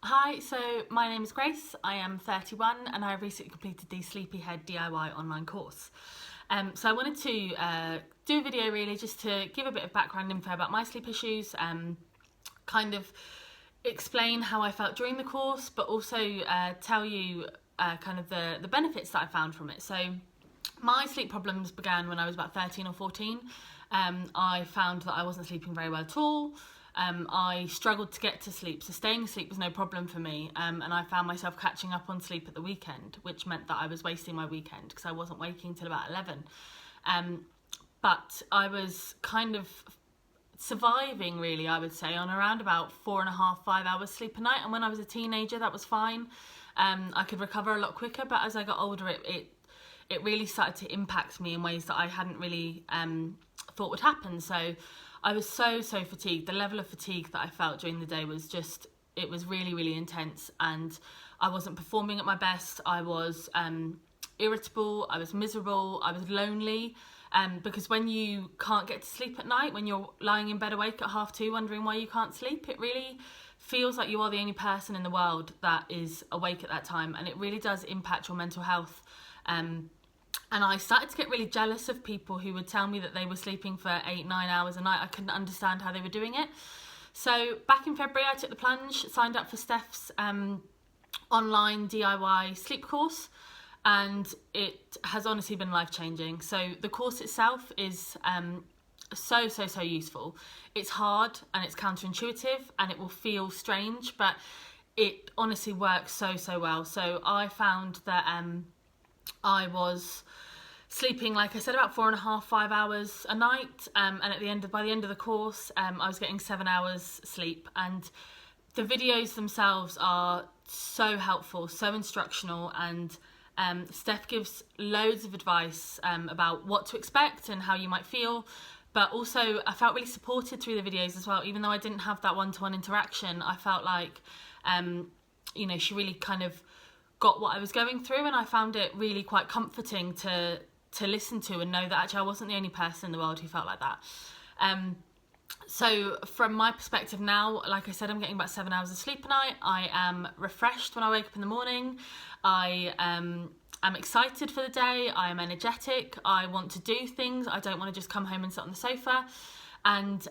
Hi, so my name is Grace, I am 31 and I recently completed the Sleepyhead DIY online course. So I wanted to do a video really just to give a bit of background info about my sleep issues, kind of explain how I felt during the course, but also tell you kind of the benefits that I found from it. So my sleep problems began when I was about 13 or 14. I found that I wasn't sleeping very well at all. I struggled to get to sleep, so staying asleep was no problem for me, and I found myself catching up on sleep at the weekend, which meant that I was wasting my weekend because I wasn't waking till about 11. But I was kind of surviving really, I would say, on around about 4.5, 5 hours sleep a night, and when I was a teenager that was fine. I could recover a lot quicker, but as I got older it really started to impact me in ways that I hadn't really thought would happen. So I was so fatigued. The level of fatigue that I felt during the day was just, it was really intense, and I wasn't performing at my best. I was irritable, I was miserable, I was lonely, because when you can't get to sleep at night, when you're lying in bed awake at 2:30 wondering why you can't sleep, it really feels like you are the only person in the world that is awake at that time, and it really does impact your mental health. And I started to get really jealous of people who would tell me that they were sleeping for 8, 9 hours a night. I couldn't understand how they were doing it. So back in February, I took the plunge, signed up for Steph's online DIY sleep course, and it has honestly been life-changing. So the course itself is so useful. It's hard and it's counterintuitive and it will feel strange, but it honestly works so well. So I found that I was sleeping, like I said, about 4.5, 5 hours a night, and by the end of the course, I was getting 7 hours sleep. And the videos themselves are so helpful, so instructional, and Steph gives loads of advice about what to expect and how you might feel. But also, I felt really supported through the videos as well. Even though I didn't have that one-to-one interaction, I felt like, she really kind of got what I was going through, and I found it really quite comforting to listen to and know that actually I wasn't the only person in the world who felt like that. So from my perspective now, like I said, I'm getting about 7 hours of sleep a night. I am refreshed when I wake up in the morning. I am excited for the day. I am energetic. I want to do things. I don't want to just come home and sit on the sofa. And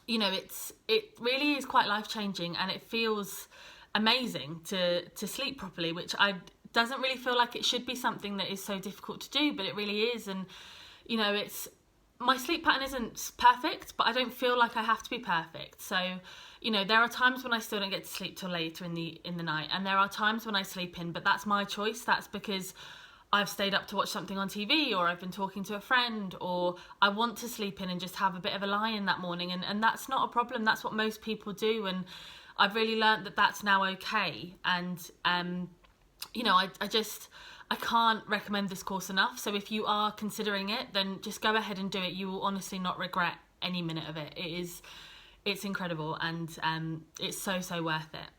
it really is quite life-changing, and it feels amazing to sleep properly, which doesn't really feel like it should be something that is so difficult to do, but it really is. And it's, my sleep pattern isn't perfect, but I don't feel like I have to be perfect. So there are times when I still don't get to sleep till later in the night, and there are times when I sleep in, but that's my choice. That's because I've stayed up to watch something on TV, or I've been talking to a friend, or I want to sleep in and just have a bit of a lie in that morning, and that's not a problem. That's what most people do, and I've really learned that that's now okay. And I can't recommend this course enough. So if you are considering it, then just go ahead and do it. You will honestly not regret any minute of it. It's incredible, and it's so worth it.